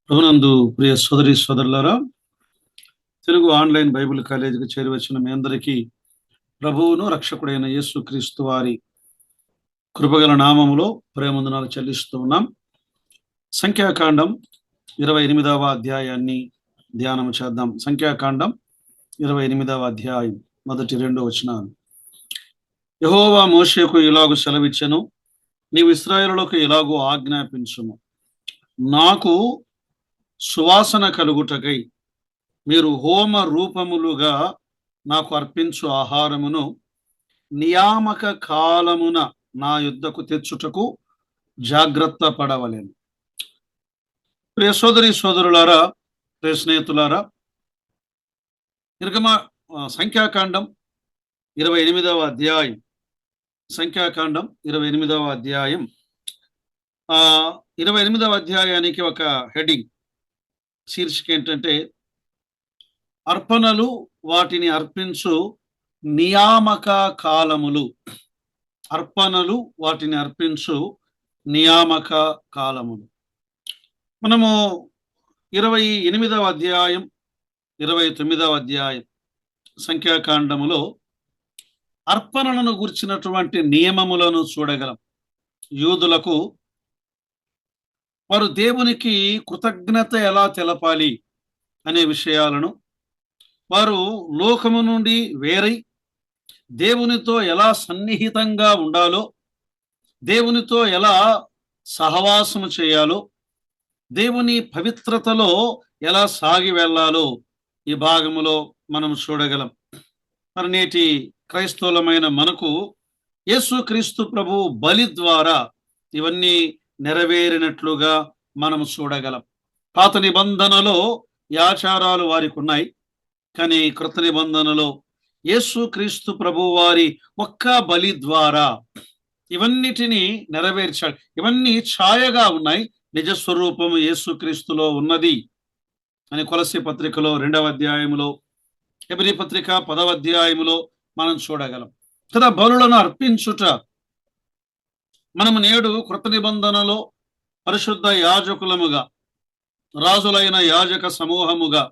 ప్రభునందు ప్రియ సోదరి సోదరులారా, తెలుగు ఆన్లైన్ బైబిల్ కాలేజీకి చేరివచ్చిన మీ అందరికీ ప్రభువును రక్షకుడైన యేసుక్రీస్తు వారి కృపగల నామములో ప్రేమందనాలు చెల్లిస్తూ ఉన్నాం. సంఖ్యాకాండం 28వ అధ్యాయాన్ని ధ్యానం చేద్దాం. సంఖ్యాకాండం 28వ అధ్యాయం మొదటి 2 వచనాలు. యెహోవా మోషేకు ఇలాగు సెలవిచ్చెను, నీవు ఇశ్రాయేలులకు ఇలాగూ ఆజ్ఞాపించుము, నాకు సువాసన కలుగుటకై మీరు హోమ రూపములుగా నాకు అర్పించు ఆహారమును నియామక కాలమున నా యుద్ధకు తెచ్చుటకు జాగ్రత్త పడవలెను. ప్రియ సోదరి సోదరులారా, ప్రియ స్నేహితులారా, సంఖ్యాకాండం 28వ అధ్యాయం సంఖ్యాకాండం 28వ అధ్యాయం 28వ అధ్యాయానికి ఒక హెడ్డింగ్ శీర్షిక ఏంటంటే అర్పణలు వాటిని అర్పించు నియామక కాలములు. అర్పణలు వాటిని అర్పించు నియామక కాలములు. మనము 28వ అధ్యాయం 29వ అధ్యాయం సంఖ్యాకాండములో అర్పణలను గుర్చినటువంటి నియమములను చూడగలం. యూదులకు వారు దేవునికి కృతజ్ఞత ఎలా తెలపాలి అనే విషయాలను, వారు లోకము నుండి వేరై దేవునితో ఎలా సన్నిహితంగా ఉండాలో, దేవునితో ఎలా సహవాసము చేయాలో, దేవుని పవిత్రతలో ఎలా సాగి వెళ్ళాలో ఈ భాగములో మనం చూడగలం. మరి నేటి క్రైస్తవులమైన మనకు యేసుక్రీస్తు ప్రభు బలి ద్వారా ఇవన్నీ నెరవేరినట్లుగా మనం చూడగలం. పాత నిబంధనలో ఈ ఆచారాలు వారికి ఉన్నాయి, కానీ కృత నిబంధనలో యేసుక్రీస్తు ప్రభు వారి ఒక్క బలి ద్వారా ఇవన్నిటినీ నెరవేర్చాడు. ఇవన్నీ ఛాయగా ఉన్నాయి, నిజ స్వరూపము యేసుక్రీస్తులో ఉన్నది అని కొలస్సీ పత్రికలో 2వ అధ్యాయములో, హెబ్రీ పత్రిక 10వ అధ్యాయములో మనం చూడగలం. కదా, బలులను అర్పించుట మనము నేడు కృత నిబంధనలో పరిశుద్ధ యాజకులముగా, రాజులైన యాజక సమూహముగా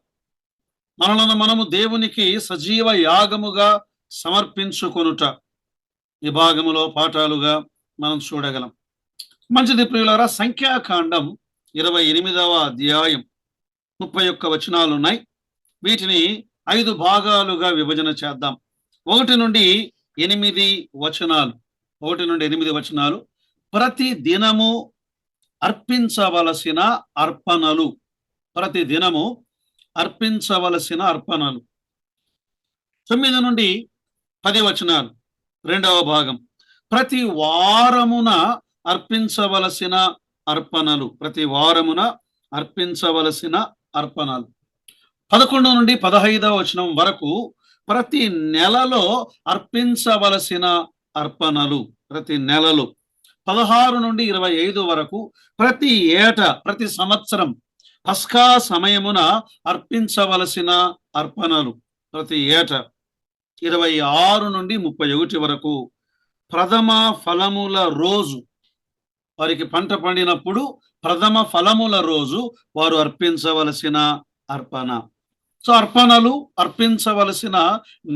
మనలను మనము దేవునికి సజీవ యాగముగా సమర్పించుకొనుట ఈ భాగములో పాఠాలుగా మనం చూడగలం. మంచిది ప్రియులారా, సంఖ్యాకాండం 28వ అధ్యాయం 31 వచనాలు ఉన్నాయి. వీటిని 5 భాగాలుగా విభజన చేద్దాం. 1 నుండి 8 వచనాలు. 1 నుండి 8 వచనాలు ప్రతి దినము అర్పించవలసిన అర్పణలు. ప్రతి దినము అర్పించవలసిన అర్పణలు. 9 నుండి 10 వచనాలు 2వ భాగం ప్రతి వారమున అర్పించవలసిన అర్పణలు. ప్రతి వారమున అర్పించవలసిన అర్పణలు. 11 నుండి 15వ వచనం వరకు ప్రతి నెలలో అర్పించవలసిన అర్పణలు. ప్రతి నెలలో. 16 నుండి 25 వరకు ప్రతి ఏటా, ప్రతి సంవత్సరం పస్కా సమయమున అర్పించవలసిన అర్పణలు. ప్రతి ఏటా. 26 నుండి 31 వరకు ప్రథమ ఫలముల రోజు, వారికి పంట పండినప్పుడు ప్రథమ ఫలముల రోజు వారు అర్పించవలసిన అర్పణ. సో అర్పణలు, అర్పించవలసిన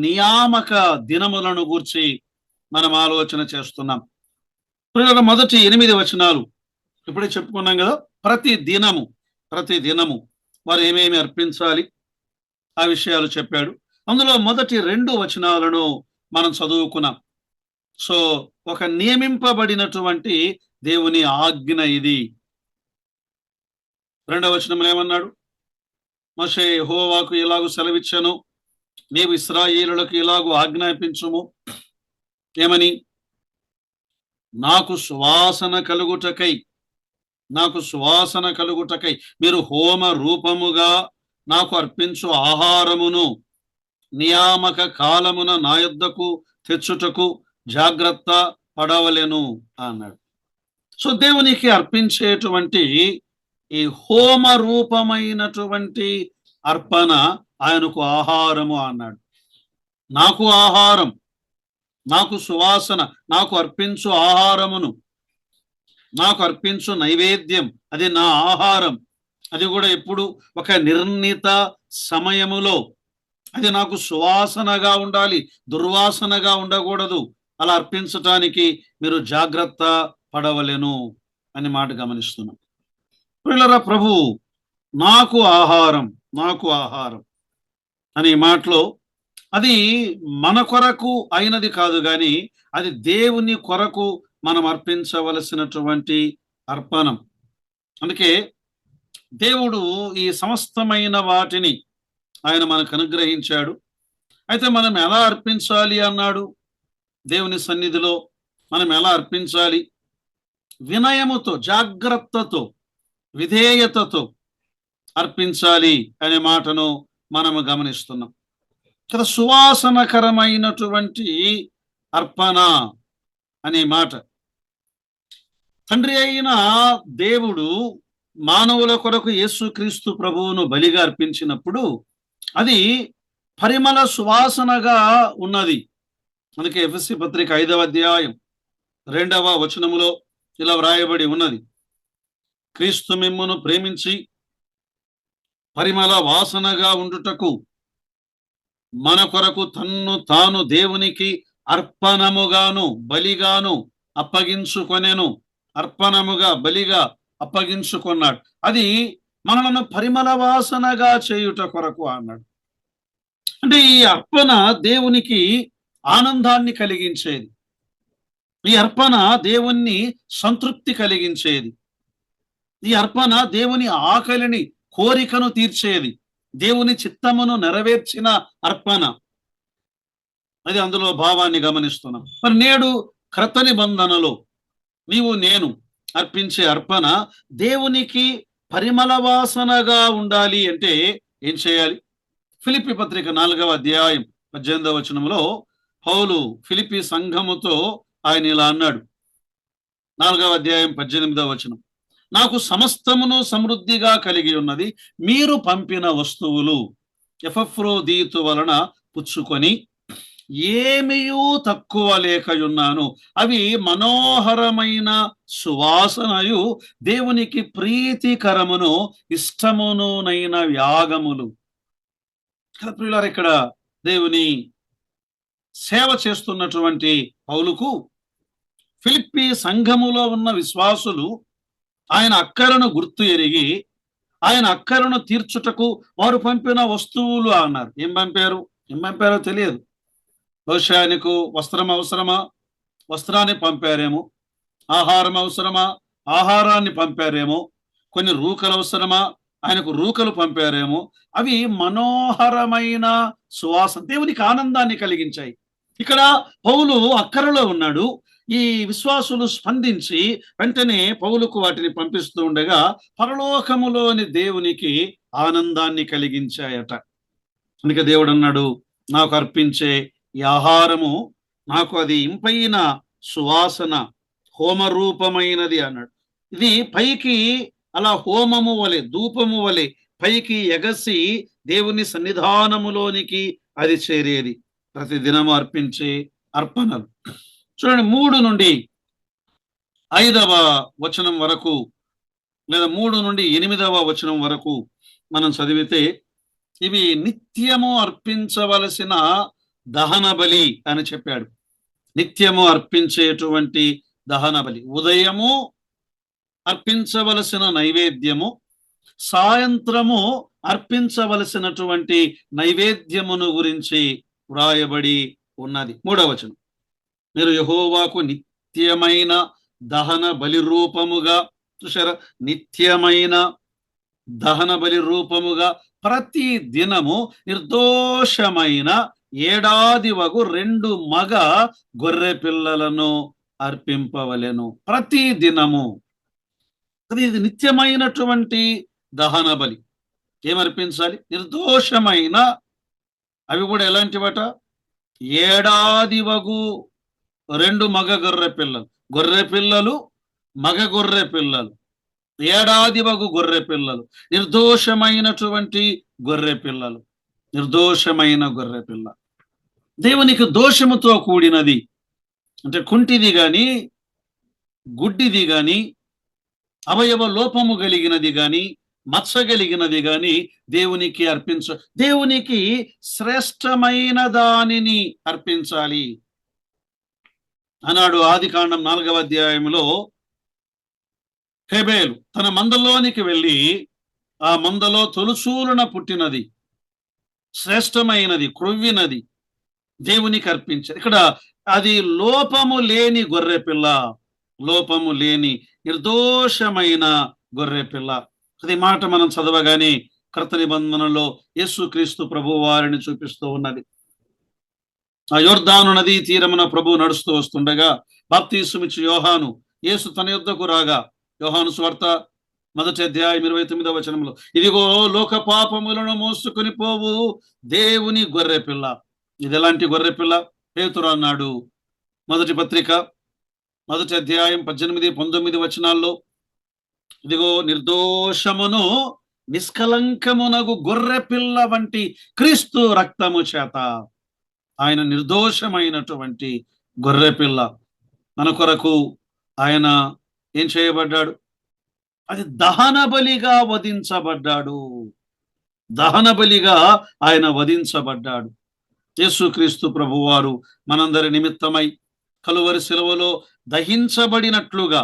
నియామక దినములను గూర్చి మనం ఆలోచన చేస్తున్నాం. మొదటి 8 వచనాలు ఇప్పుడే చెప్పుకున్నాం కదా. ప్రతి దినము వారు ఏమేమి అర్పించాలి ఆ విషయాలు చెప్పాడు. అందులో మొదటి 2 వచనాలను మనం చదువుకున్నాం. సో ఒక నియమింపబడినటువంటి దేవుని ఆజ్ఞ ఇది. 2వ వచనంలో ఏమన్నాడు? మోషే యెహోవాకు ఇలాగు సెలవిచ్చెను, నీవు ఇశ్రాయేలులకు ఇలాగు ఆజ్ఞాపించుము. ఏమని? నాకు సువాసన కలుగుటకై మీరు హోమ రూపముగా నాకు అర్పించు ఆహారమును నియామక కాలమున నా యొద్దకు తెచ్చుటకు జాగ్రత్త పడవలెను అన్నాడు. సో దేవునికి అర్పించేటువంటి ఈ హోమ రూపమైనటువంటి అర్పణ ఆయనకు ఆహారము అన్నాడు. నాకు ఆహారం, నాకు సువాసన, నాకు అర్పించు ఆహారమును, నాకు అర్పించు నైవేద్యం, అది నా ఆహారం అది కూడా ఎప్పుడు ఒక నిర్ణీత సమయములో. అది నాకు సువాసనగా ఉండాలి, దుర్వాసనగా ఉండకూడదు. అలా అర్పించటానికి మీరు జాగ్రత్త పడవలెను అని మాట గమనిస్తున్నాం. ప్రియులారా, ప్రభు నాకు ఆహారం, నాకు ఆహారం అనే మాటలో అది మన కొరకు అయినది కాదు, కానీ అది దేవుని కొరకు మనం అర్పించవలసినటువంటి అర్పణం. అందుకే దేవుడు ఈ సమస్తమైన వాటిని ఆయన మనకు అనుగ్రహించాడు. అయితే మనం ఎలా అర్పించాలి అన్నాడు? దేవుని సన్నిధిలో మనం ఎలా అర్పించాలి? వినయముతో, జాగ్రత్తతో, విధేయతతో అర్పించాలి అనే మాటను మనము గమనిస్తున్నాం కదా. సువాసనకరమైనటువంటి అర్పణ అనే మాట తండ్రి అయిన దేవుడు మానవుల కొరకు యేసుక్రీస్తు ప్రభువును బలిగా అర్పించినప్పుడు అది పరిమళ సువాసనగా ఉన్నది. అందుకే ఎఫెసీ పత్రిక 5వ అధ్యాయం 2వ వచనములో ఇలా వ్రాయబడి ఉన్నది, క్రీస్తు మిమ్మును ప్రేమించి పరిమళ వాసనగా ఉండుటకు మన కొరకు తన్ను తాను దేవునికి అర్పణముగాను బలిగాను అప్పగించుకొనెను. అర్పణముగా, బలిగా అప్పగించుకున్నాడు. అది మనలను పరిమళ వాసనగా చేయుట కొరకు అన్నాడు. అంటే ఈ అర్పణ దేవునికి ఆనందాన్ని కలిగించేది. ఈ అర్పణ దేవుణ్ణి సంతృప్తి కలిగించేది. ఈ అర్పణ దేవుని ఆకలిని, కోరికను తీర్చేది. దేవుని చిత్తమును నెరవేర్చిన అర్పణ. అది అందులో భావాన్ని గమనిస్తున్నాం. మరి నేడు క్రొత్త నిబంధనలో నీవు నేను అర్పించే అర్పణ దేవునికి పరిమళ వాసనగా ఉండాలి అంటే ఏం చేయాలి? ఫిలిప్పీ పత్రిక 4వ అధ్యాయం 18వ వచనంలో పౌలు ఫిలిప్పీ సంఘముతో ఆయన ఇలా అన్నాడు. 4వ అధ్యాయం 18వ వచనం, నాకు సమస్తమును సమృద్ధిగా కలిగి ఉన్నది, మీరు పంపిన వస్తువులు ఎపఫ్రోదీతు వలన పుచ్చుకొని ఏమియూ తక్కువ లేకయున్నాను. అవి మనోహరమైన సువాసనయు దేవునికి ప్రీతికరమును ఇష్టమునునైన యాగములు. ప్రియులారా, ఇక్కడ దేవుని సేవ చేస్తున్నటువంటి పౌలుకు ఫిలిప్పీ సంఘములో ఉన్న విశ్వాసులు ఆయన అక్కరను గుర్తు ఎరిగి ఆయన అక్కరను తీర్చుటకు వారు పంపిన వస్తువులు అన్నారు. ఏం పంపారో తెలియదు. బహుశా ఆయనకు వస్త్రం అవసరమా, వస్త్రాన్ని పంపారేమో. ఆహారం అవసరమా, ఆహారాన్ని పంపారేమో. కొన్ని రూకలు అవసరమా, ఆయనకు రూకలు పంపారేమో. అవి మనోహరమైన సువాసన, దేవునికి ఆనందాన్ని కలిగించాయి. ఇక్కడ పౌలు అక్కరలో ఉన్నాడు. ఈ విశ్వాసులు స్పందించి వెంటనే పౌలుకు వాటిని పంపిస్తూ ఉండగా పరలోకములోని దేవునికి ఆనందాన్ని కలిగించాయట. అందుకే దేవుడు అన్నాడు, నాకు అర్పించే ఈ ఆహారము నాకు అది ఇంపైన సువాసన, హోమరూపమైనది అన్నాడు. ఇది పైకి అలా హోమము వలె, ధూపము వలె పైకి ఎగసి దేవుని సన్నిధానములోనికి అది చేరేది. ప్రతి దినము అర్పించే అర్పణలు. చూడండి, 3 నుండి 5వ వచనం వరకు లేదా 3 నుండి 8వ వచనం వరకు మనం చదివితే ఇవి నిత్యము అర్పించవలసిన దహన బలి అని చెప్పాడు. నిత్యము అర్పించేటువంటి దహన బలి, ఉదయము అర్పించవలసిన నైవేద్యము, సాయంత్రము అర్పించవలసినటువంటి నైవేద్యమును గురించి వ్రాయబడి ఉన్నది. 3వ వచనం, మీరు యెహోవాకు నిత్యమైన దహన బలి రూపముగా, చూసారా, నిత్యమైన దహన బలి రూపముగా ప్రతి దినము నిర్దోషమైన ఏడాది వగు 2 మగ గొర్రె పిల్లలను అర్పింపవలెను. ప్రతి దినము. అది నిత్యమైనటువంటి దహన బలి. ఏమర్పించాలి? నిర్దోషమైన, అవి కూడా ఎలాంటివట? ఏడాది వగు 2 మగ గొర్రె పిల్లలు. గొర్రె పిల్లలు, మగ గొర్రె పిల్లలు, ఏడాది వగు గొర్రె పిల్లలు, నిర్దోషమైనటువంటి గొర్రె పిల్లలు, నిర్దోషమైన గొర్రె పిల్ల. దేవునికి దోషముతో కూడినది అంటే కుంటిది గాని, గుడ్డిది గాని, అవయవ లోపము కలిగినది గాని, మచ్చగలిగినది గాని దేవునికి దేవునికి శ్రేష్టమైన దానిని అర్పించాలి అన్నాడు. ఆదికాండం 4వ అధ్యాయంలో హేబేలు తన మందలోనికి వెళ్ళి ఆ మందలో తొలుచూలున పుట్టినది శ్రేష్టమైనది క్రొవ్వినది దేవునికి అర్పించారు. ఇక్కడ అది లోపము లేని గొర్రె పిల్ల, లోపము లేని నిర్దోషమైన గొర్రె పిల్ల. అది మాట మనం చదవగానే క్రొత్త నిబంధనలో యేసుక్రీస్తు ప్రభు వారిని చూపిస్తూ ఉన్నది. ఆ యొర్దాను నదీ తీరమున ప్రభు నడుస్తూ వస్తుండగా బాప్తీసుమిచ్చు యోహాను యేసు తన యొద్దకు రాగా, యోహాను సువార్త 1వ అధ్యాయం 29వ వచనంలో, ఇదిగో లోక పాపములను మోసుకొని పోవు దేవుని గొర్రె పిల్ల. ఇది ఎలాంటి గొర్రె పిల్ల? పేతురు అన్నాడు మొదటి పత్రిక 1వ అధ్యాయం 18, 19 వచనాల్లో, ఇదిగో నిర్దోషమును నిష్కలంకమునగు గొర్రె పిల్ల వంటి క్రీస్తు రక్తము చేత, ఆయన నిర్దోషమైనటువంటి గొర్రె పిల్ల మన కొరకు ఆయన ఏం చేయబడ్డాడు? అది దహన బలిగా వధించబడ్డాడు. దహన బలిగా ఆయన వధించబడ్డాడు. యేసుక్రీస్తు ప్రభువారు మనందరి నిమిత్తమై కలువరి శిలువలో దహించబడినట్లుగా,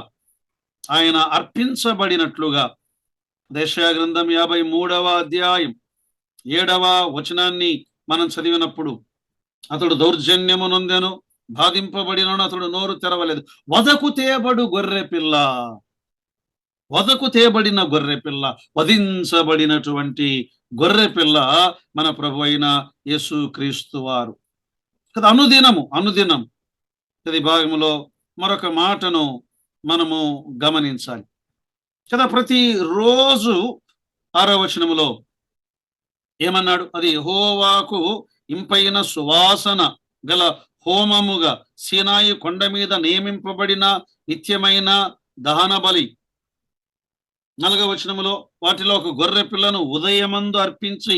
ఆయన అర్పించబడినట్లుగా యెషయా గ్రంథం 53వ అధ్యాయం 7వ వచనాన్ని మనం చదివినప్పుడు, అతడు దౌర్జన్యము నొందెను, బాధింపబడినను అతడు నోరు తెరవలేదు. వదకు తేబడు గొర్రె పిల్ల, వదకు తేబడిన గొర్రె పిల్ల, వధించబడినటువంటి గొర్రె పిల్ల మన ప్రభు అయిన యేసుక్రీస్తు వారు కదా. అనుదినం ఇది భాగంలో మరొక మాటను మనము గమనించాలి కదా. ప్రతి రోజు 6వ వచనములో ఏమన్నాడు? అది యెహోవాకు ఇంపైన సువాసన గల హోమముగా సీనాయి కొండ మీద నియమింపబడిన నిత్యమైన దహన బలి. 4వ వచనములో వాటిలో ఒక గొర్రె పిల్లను ఉదయమందు అర్పించి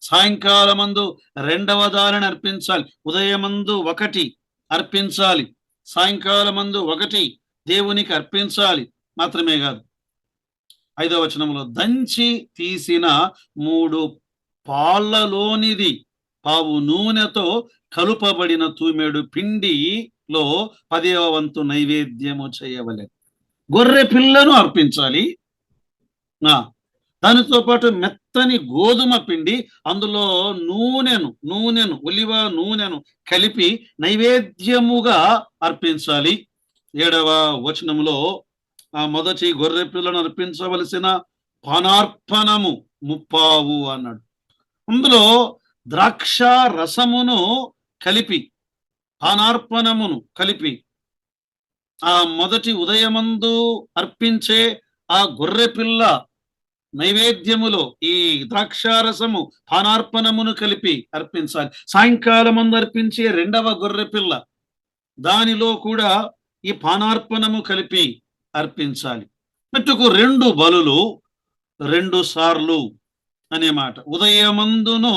సాయంకాలమందు రెండవ దానిని అర్పించాలి. ఉదయమందు ఒకటి అర్పించాలి, సాయంకాలమందు ఒకటి దేవునికి అర్పించాలి. మాత్రమే కాదు, 5వ వచనంలో దంచి తీసిన 3 పాళ్ళలోనిది పావు నూనెతో కలుపబడిన తూమెడు పిండిలో 10వ వంతు నైవేద్యము చేయవలెను. గొర్రె పిల్లను అర్పించాలి, దానితో పాటు మెత్తని గోధుమ పిండి, అందులో నూనెను ఒలివ నూనెను కలిపి నైవేద్యముగా అర్పించాలి. 7వ వచనంలో ఆ మొదటి గొర్రె పిల్లను అర్పించవలసిన పానార్పణము 30 అన్నాడు. అందులో ద్రాక్ష రసమును కలిపి, పానార్పణమును కలిపి, ఆ మొదటి ఉదయమందు అర్పించే ఆ గొర్రె పిల్ల నైవేద్యములో ఈ ద్రాక్షారసము పానార్పణమును కలిపి అర్పించాలి. సాయంకాలమందు అర్పించే రెండవ గొర్రె పిల్ల, దానిలో కూడా ఈ పానార్పణము కలిపి అర్పించాలి. మట్టుకు 2 బలులు 2 సార్లు అనే మాట. ఉదయమందును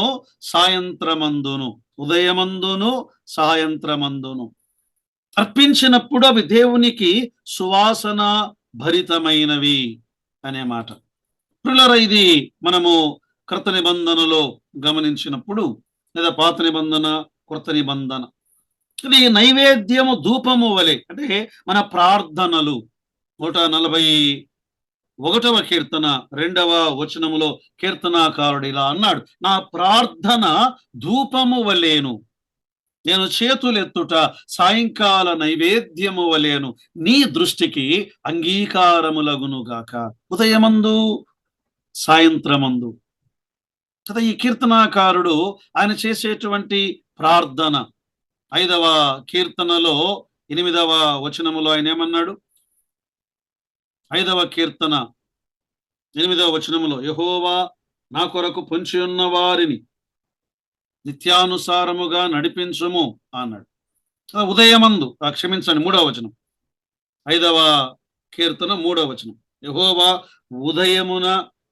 సాయంత్రమందును, ఉదయమందును సాయంత్రమందును అర్పించినప్పుడు అవి దేవునికి సువాసన భరితమైనవి అనే మాట. ప్రియులారా, ఇది మనము క్రొత్త నిబంధనలో గమనించినప్పుడు, లేదా పాత నిబంధన క్రొత్త నిబంధన, ఇది నైవేద్యము ధూపము వలె. అంటే మన ప్రార్థనలు 141వ కీర్తన 2వ వచనములో కీర్తనాకారుడు ఇలా అన్నాడు, నా ప్రార్థన ధూపము వలేను, నేను చేతులెత్తుట సాయంకాల నైవేద్యము వలేను, నీ దృష్టికి అంగీకారములగునుగాక. ఉదయమందు సాయంత్రమందు కదా. ఈ కీర్తనాకారుడు ఆయన చేసేటువంటి ప్రార్థన 5వ కీర్తనలో 8వ వచనములో ఆయన ఏమన్నాడు? 5వ కీర్తన 8వ వచనములో, యెహోవా నా కొరకు పొంచి ఉన్న వారిని నిత్యానుసారముగా నడిపించుము అన్నాడు. ఉదయమందు క్షమించండి 3వ వచనం, 5వ కీర్తన 3వ వచనం, యెహోవా ఉదయమున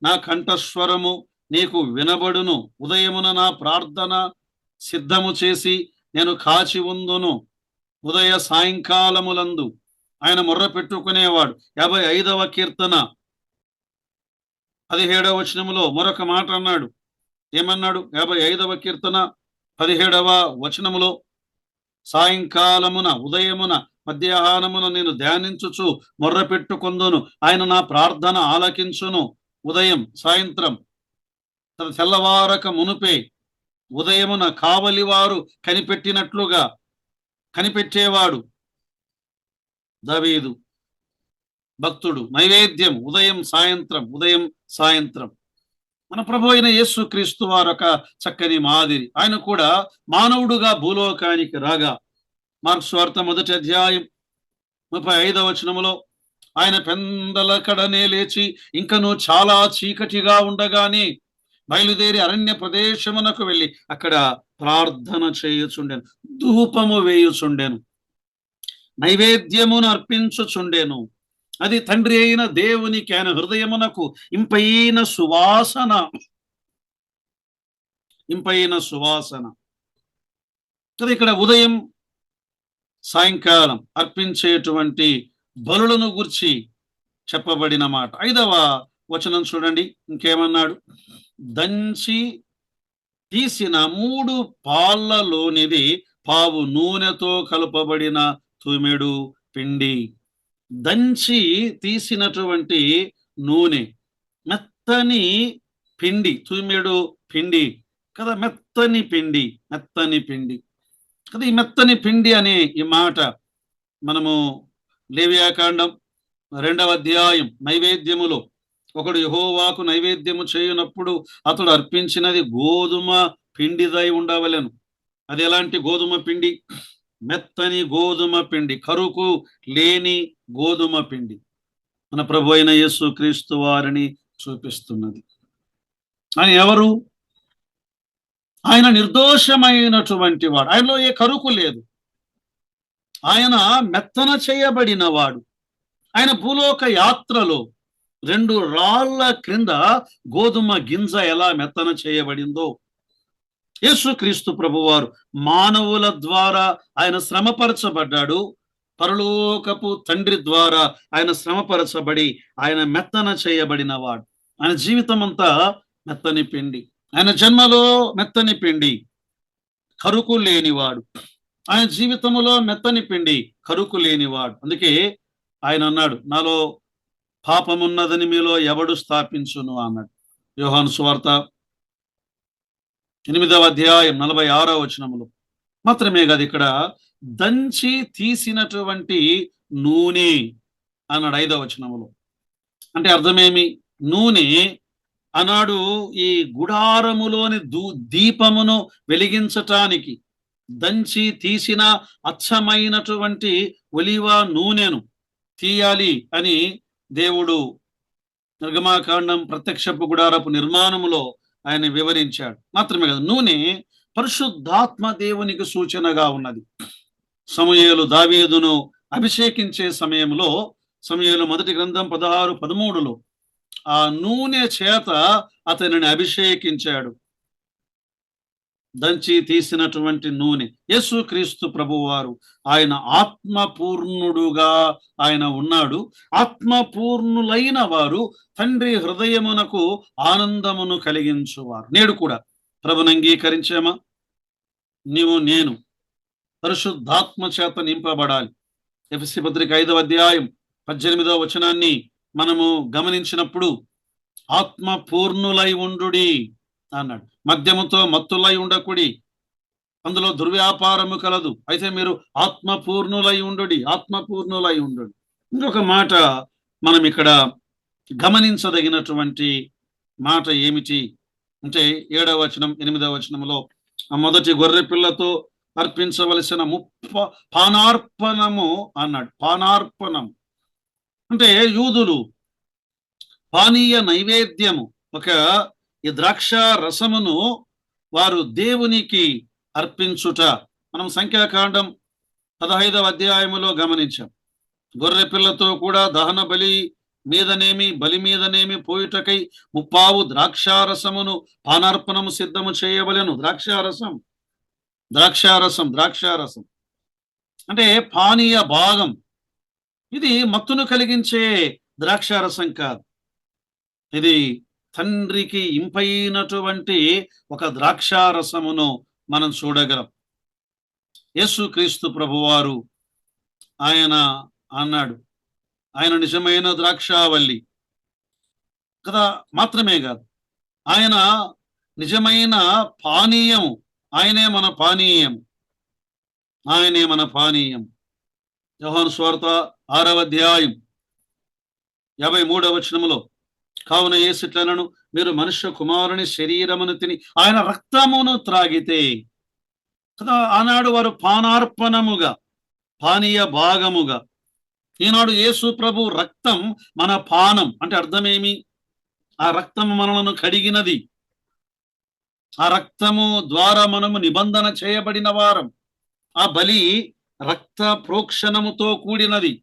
నా కంఠస్వరము నీకు వినబడును, ఉదయమున నా ప్రార్థన సిద్ధము చేసి నేను కాచి ఉందును. ఉదయ సాయంకాలములందు ఆయన మొర్ర పెట్టుకునేవాడు. 55వ కీర్తన 17వ వచనములో మరొక మాట అన్నాడు. ఏమన్నాడు? 55వ కీర్తన 17వ వచనములో, సాయంకాలమున ఉదయమున మధ్యాహ్నమున నేను ధ్యానించుచు మొర్ర పెట్టుకొందును, ఆయన నా ప్రార్థన ఆలకించును. ఉదయం సాయంత్రం తన తెల్లవారక మునుపే ఉదయమున కావలివారు కనిపెట్టినట్లుగా కనిపెట్టేవాడు దావీదు భక్తుడు. నైవేద్యం ఉదయం సాయంత్రం, ఉదయం సాయంత్రం. మన ప్రభు అయిన యేసు క్రీస్తు వారు ఒక చక్కని మాదిరి. ఆయన కూడా మానవుడుగా భూలోకానికి రాగా, మార్క్స్ వార్త 1వ అధ్యాయం 35వ వచనములో, ఆయన పెందల కడనే లేచి ఇంకను చాలా చీకటిగా ఉండగానే బయలుదేరి అరణ్య ప్రదేశమునకు వెళ్ళి అక్కడ ప్రార్థన చేయుచుండెను, ధూపము వేయుచుండెను, నైవేద్యమును అర్పించుచుండెను. అది తండ్రి అయిన దేవునికి ఆయన హృదయమునకు ఇంపైన సువాసన, ఇంపైన సువాసన. అది ఇక్కడ ఉదయం సాయంకాలం అర్పించేటువంటి బలులను గురించి చెప్పబడిన మాట. 5వ వచనం చూడండి, ఇంకేమన్నాడు? దంచి తీసిన 3 పాళ్ళలోనిది పావు నూనెతో కలుపబడిన తుమెడు పిండి. దంచి తీసినటువంటి నూనె, మెత్తని పిండి, తుమెడు పిండి కదా, మెత్తని పిండి, మెత్తని పిండి కదా. ఈ మెత్తని పిండి అనే ఈ మాట మనము లేవియాకాండం 2వ అధ్యాయం నైవేద్యములో, ఒకడు యెహోవాకు నైవేద్యము చేయునప్పుడు అతడు అర్పించినది గోధుమ పిండిదై ఉండవలెను. అది ఎలాంటి గోధుమ పిండి? మెత్తని గోధుమ పిండి, కరుకు లేని గోధుమ పిండి. మన ప్రభు అయిన యేసు క్రీస్తు వారిని చూపిస్తున్నది. ఆయన ఎవరు? ఆయన నిర్దోషమైనటువంటి వాడు, ఆయనలో ఏ కరుకు లేదు. ఆయన మెత్తన చేయబడిన వాడు. ఆయన భూలోక యాత్రలో 2 రాళ్ల క్రింద గోధుమ గింజ ఎలా మెత్తన చేయబడిందో, యేసుక్రీస్తు ప్రభువారు మానవుల ద్వారా ఆయన శ్రమపరచబడ్డాడు. పరలోకపు తండ్రి ద్వారా ఆయన శ్రమపరచబడి ఆయన మెత్తన చేయబడిన వాడు. ఆయన జీవితం అంతా మెత్తని పిండి. ఆయన జన్మలో మెత్తని పిండి, కరుకు లేనివాడు. ఆయన జీవితంలో మెత్తని పిండి, కరుకు లేనివాడు. అందుకే ఆయన అన్నాడు, నాలో పాపమున్నదని మీలో ఎవడు స్థాపించును అన్నాడు. యోహాను సువార్త 8వ అధ్యాయం 46వ వచనములో. మాత్రమే కాదు, ఇక్కడ దంచి తీసినటువంటి నూనె అన్నాడు 5వ వచనములో. అంటే అర్థమేమి? నూనె అన్నాడు ఈ గుడారములోని దీపమును వెలిగించటానికి దంచి తీసిన అచ్చమైనటువంటి ఒలివ నూనెను తీయాలి అని దేవుడు నిర్గమాకాండం ప్రత్యక్షపు గుడారపు నిర్మాణములో ఆయన వివరించాడు. మాత్రమే కాదు, నూనె పరిశుద్ధాత్మ దేవునికి సూచనగా ఉన్నది. సమూయేలు దావీదును అభిషేకించే సమయంలో, సమూయేలు 1వ గ్రంథం 16:13లో ఆ నూనె చేత అతనిని అభిషేకించాడు. దంచి తీసినటువంటి నూనె. యేసుక్రీస్తు ప్రభువారు ఆయన ఆత్మపూర్ణుడుగా ఆయన ఉన్నాడు. ఆత్మపూర్ణులైన వారు తండ్రి హృదయమునకు ఆనందమును కలిగించువారు. నేడు కూడా ప్రభుని అంగీకరించామా? నీవు నేను పరిశుద్ధాత్మ చేత నింపబడాలి. ఎఫెసీ పత్రిక 5వ అధ్యాయం 18వ వచనాన్ని మనము గమనించినప్పుడు, ఆత్మపూర్ణులై ఉండుడి అన్నాడు. మద్యముతో మత్తులై ఉండకుడి, అందులో దుర్వ్యాపారము కలదు. అయితే మీరు ఆత్మపూర్ణులై ఉండుడి, ఆత్మపూర్ణులై ఉండుడి. ఇంకొక మాట మనం ఇక్కడ గమనించదగినటువంటి మాట ఏమిటి అంటే 7వ వచనం 8వ వచనంలో, ఆ మొదటి గొర్రె పిల్లతో అర్పించవలసిన పానార్పణము అన్నాడు. పానార్పణం అంటే యూదులు పానీయ నైవేద్యము, ఒక ఈ ద్రాక్ష రసమును వారు దేవునికి అర్పించుట మనం సంఖ్యాకాండం 15వ అధ్యాయములో గమనించాం. గొర్రె పిల్లతో కూడా దహన బలి మీదనేమి బలి మీదనేమి పోయుటకై 3 ద్రాక్షారసమును పానార్పణము సిద్ధము చేయవలెను. ద్రాక్షారసం ద్రాక్షారసం అంటే పానీయ భాగం. ఇది మత్తును కలిగించే ద్రాక్షారసం కాదు, ఇది తండ్రికి ఇంపైనటువంటి ఒక ద్రాక్షారసమును మనం చూడగలం. యేసుక్రీస్తు ప్రభువారు ఆయన అన్నాడు, ఆయన నిజమైన ద్రాక్షావల్లి కదా. మాత్రమే కాదు, ఆయన నిజమైన పానీయం. ఆయనే మన పానీయం, ఆయనే మన పానీయం. యోహాను సువార్త 6వ అధ్యాయం 53వ వచనములో, కావున యేసు ఇట్లనెను, మీరు మనుష్య కుమారుని శరీరమును తిని ఆయన రక్తమును త్రాగితే కదా. ఆనాడు వారు పానార్పణముగా, పానీయ భాగముగా. ఈనాడు యేసు ప్రభు రక్తం మన పానం అంటే అర్థమేమి? ఆ రక్తము మనలను కడిగినది. ఆ రక్తము ద్వారా మనము నిబంధన చేయబడిన వారం. ఆ బలి రక్త ప్రోక్షణముతో కూడినది.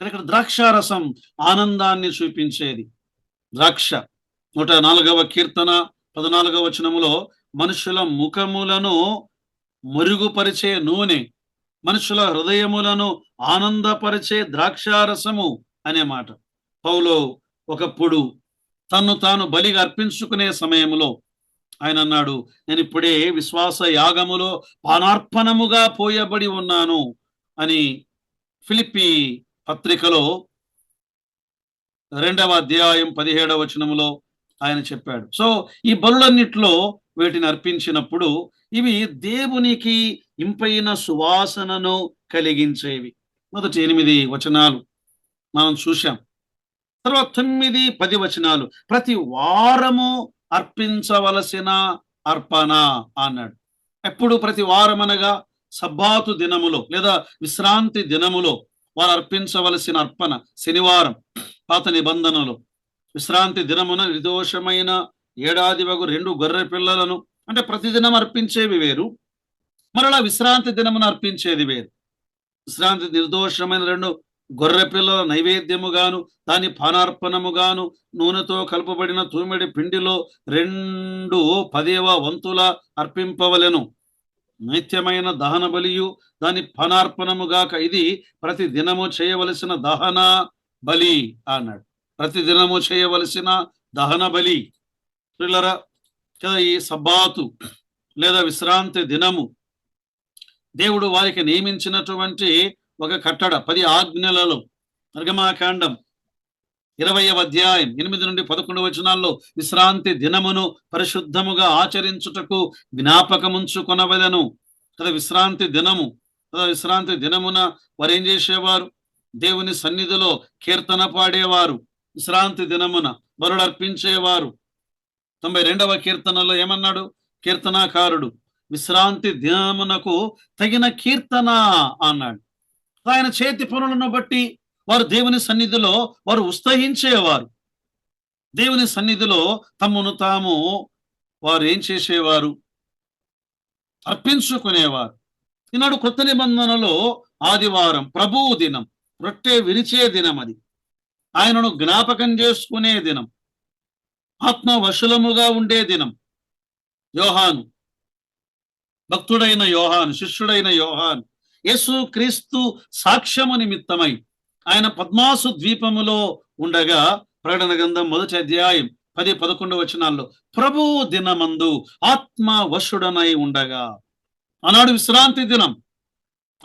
ఇక్కడ ద్రాక్షారసం ఆనందాన్ని చూపించేది. ద్రాక్ష 104వ కీర్తన 14వ వచనములో, మనుషుల ముఖములను మరుగుపరిచే నూనె, మనుషుల హృదయములను ఆనందపరిచే ద్రాక్షారసము అనే మాట. పౌలు ఒకప్పుడు తన్ను తాను బలిగా అర్పించుకునే సమయంలో ఆయన అన్నాడు, నేను ఇప్పుడే విశ్వాస యాగములో పానార్పణముగా పోయబడి ఉన్నాను అని ఫిలిప్పీ పత్రికలో 2వ అధ్యాయం 17వ వచనములో ఆయన చెప్పాడు. సో ఈ బలులన్నిట్లో వీటిని అర్పించినప్పుడు ఇవి దేవునికి ఇంపైన సువాసనను కలిగించేవి. మొదటి 8 వచనాలు మనం చూశాం. తర్వాత 9, 10 వచనాలు ప్రతి వారము అర్పించవలసిన అర్పణ అన్నాడు. ఎప్పుడు ప్రతి వారం అనగా సబ్బాతు దినములో లేదా విశ్రాంతి దినములో వారు అర్పించవలసిన అర్పణ. శనివారం పాత నిబంధనలో విశ్రాంతి దినమున నిర్దోషమైన ఏడాది వగు 2 గొర్రె పిల్లలను, అంటే ప్రతిదినం అర్పించేవి వేరు, మరలా విశ్రాంతి దినమున అర్పించేది వేరు. విశ్రాంతి నిర్దోషమైన 2 గొర్రె పిల్లల నైవేద్యముగాను దాని పానార్పణముగాను నూనెతో కలుపబడిన తూమెడి పిండిలో 2/10వ వంతుల అర్పింపవలెను. నిత్యమైన దహన బలియు దాని పానార్పణముగాక ఇది ప్రతి దినము చేయవలసిన దహన బలి అన్నాడు. ప్రతి దినము చేయవలసిన దహన బలి. పిల్లరా కదా, ఈ సబ్బాతు లేదా విశ్రాంతి దినము దేవుడు వారికి నియమించినటువంటి ఒక కట్టడ. 10 ఆజ్ఞలలో నిర్గమాకాండం 20వ అధ్యాయం 8 నుండి 11 వచనాల్లో విశ్రాంతి దినమును పరిశుద్ధముగా ఆచరించుటకు జ్ఞాపకముంచుకొనవలెను కదా. విశ్రాంతి దినము కదా, విశ్రాంతి దినమున వారు ఏం చేసేవారు? దేవుని సన్నిధిలో కీర్తన పాడేవారు. విశ్రాంతి దినమున బలులు అర్పించేవారు. 92వ కీర్తనలో ఏమన్నాడు కీర్తనాకారుడు? విశ్రాంతి దినమునకు తగిన కీర్తన అన్నాడు. ఆయన చేతి పనులను బట్టి వారు దేవుని సన్నిధిలో వారు ఉత్సహించేవారు. దేవుని సన్నిధిలో తమను తాము వారు ఏం చేసేవారు? అర్పించుకునేవారు. ఈనాడు కొత్త నిబంధనలో ఆదివారం ప్రభువు దినం, రొట్టె విరిచే దినం. అది ఆయనను జ్ఞాపకం చేసుకునే దినం, ఆత్మ వశులముగా ఉండే దినం. యోహాను, భక్తుడైన యోహాను, శిష్యుడైన యోహాను యేసు క్రీస్తు సాక్ష్యము నిమిత్తమై ఆయన పద్మాసు ద్వీపములో ఉండగా ప్రకటన గ్రంథం 1వ అధ్యాయం 10, 11 వచనాల్లో ప్రభువు దినమందు ఆత్మ వశుడనై ఉండగా, ఆనాడు విశ్రాంతి దినం,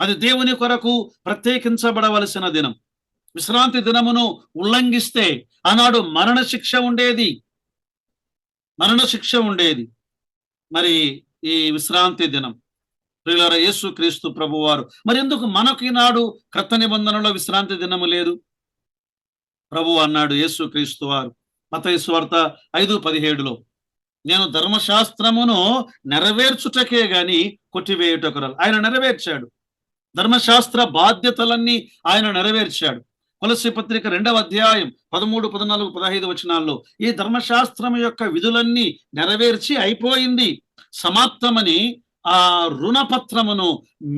అది దేవుని కొరకు ప్రత్యేకించబడవలసిన దినం. విశ్రాంతి దినమును ఉల్లంఘిస్తే ఆనాడు మరణశిక్ష ఉండేది, మరణశిక్ష ఉండేది. మరి ఈ విశ్రాంతి దినం ప్రియులారా యేసు క్రీస్తు ప్రభువారు మరి ఎందుకు మనకు ఈనాడు క్రొత్త నిబంధనలో విశ్రాంతి దినము లేదు? ప్రభు అన్నాడు యేసు క్రీస్తు వారు మత్తయి సువార్త 5:17లో, నేను ధర్మశాస్త్రమును నెరవేర్చుటకే గాని కొట్టివేయుటకు రాలేదు. ఆయన నెరవేర్చాడు. ధర్మశాస్త్ర బాధ్యతలన్నీ ఆయన నెరవేర్చాడు. కొలస్సీ పత్రిక 2వ అధ్యాయం 13, 14, 15 వచనాల్లో ఈ ధర్మశాస్త్రం యొక్క విధులన్నీ నెరవేర్చి అయిపోయింది, సమాప్తమని ఆ రుణపత్రమును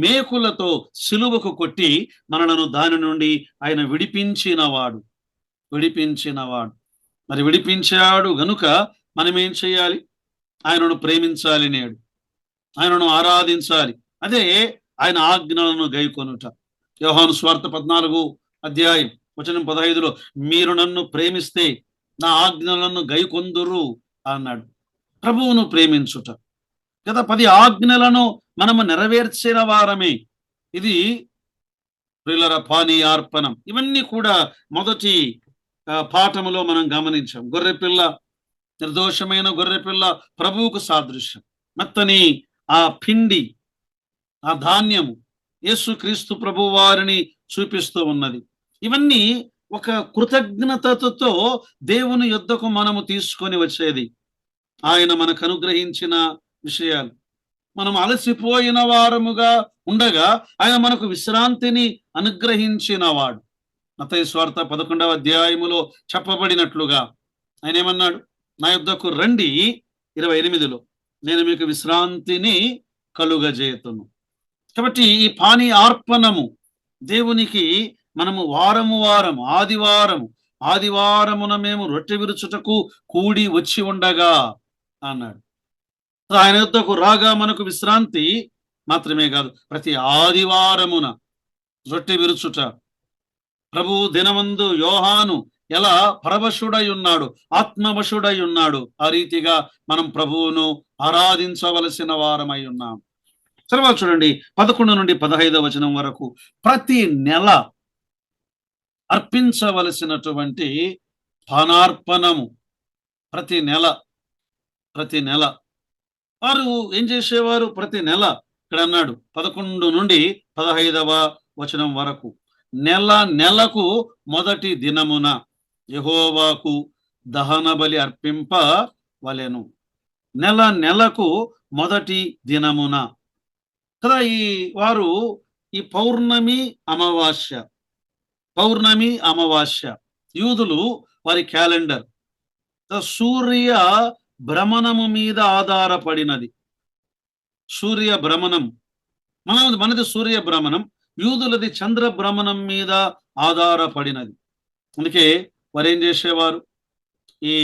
మేకులతో సిలువకు కొట్టి మనలను దాని నుండి ఆయన విడిపించినవాడు. మరి విడిపించాడు గనుక మనం ఏం చేయాలి? ఆయనను ప్రేమించాలి, నేడు ఆయనను ఆరాధించాలి. అదే ఆయన ఆజ్ఞలను గైకొనుట. యోహాను సువార్త 14వ అధ్యాయం వచనం 15లో, మీరు నన్ను ప్రేమిస్తే నా ఆజ్ఞలను గైకొందురు అన్నాడు. ప్రభువును ప్రేమించుట కదా, 10 ఆజ్ఞలను మనము నెరవేర్చిన వారమే. ఇది ప్రియులరా పానీయార్పణం. ఇవన్నీ కూడా మొదటి పాఠములో మనం గమనించాం. గొర్రెపిల్ల, నిర్దోషమైన గొర్రెపిల్ల ప్రభువుకు సాదృశ్యం. మెత్తని ఆ పిండి, ఆ ధాన్యము యేసుక్రీస్తు ప్రభు వారిని చూపిస్తూ ఉన్నది. ఇవన్నీ ఒక కృతజ్ఞతతో దేవుని యొద్దకు మనము తీసుకొని వచ్చేది. ఆయన మనకు అనుగ్రహించిన విషయాలు. మనం అలసిపోయిన వారముగా ఉండగా ఆయన మనకు విశ్రాంతిని అనుగ్రహించిన వాడు. మత్తయి సువార్త 11వ అధ్యాయములో చెప్పబడినట్లుగా ఆయన ఏమన్నాడు? నా యొద్దకు రండి, 28లో, నేను మీకు విశ్రాంతిని కలుగజేతును. కాబట్టి ఈ పాని అర్పణము దేవునికి మనము వారము ఆదివారమున మేము రొట్టె విరుచుటకు కూడి వచ్చి ఉండగా అన్నాడు. ఆయన యొద్దకు రాగా మనకు విశ్రాంతి మాత్రమే కాదు, ప్రతి ఆదివారమున రొట్టె విరుచుట. ప్రభు దినమందు యోహాను ఎలా పరవశుడై ఉన్నాడు, ఆత్మవశుడై ఉన్నాడు, ఆ రీతిగా మనం ప్రభువును ఆరాధించవలసిన వారమై ఉన్నాం. తర్వాత చూడండి 11 నుండి 15వ వచనం వరకు. ప్రతి నెల అర్పించవలసినటువంటి పానార్పణము. ప్రతి నెల వారు ఏం చేసేవారు? ప్రతి నెల, ఇక్కడ అన్నాడు 11 నుండి 15వ వచనం వరకు, నెలకు మొదటి దినమున యెహోవాకు దహన బలి అర్పింప వలెను. నెలకు మొదటి దినమున కదా. వారు ఈ పౌర్ణమి అమావాస్య యూదులు వారి క్యాలెండర్ సూర్య భ్రమణము మీద ఆధారపడినది. సూర్య భ్రమణం, మనది సూర్య భ్రమణం, యూదులది చంద్ర భ్రమణం మీద ఆధారపడినది. అందుకే వారు ఏం చేసేవారు? ఈ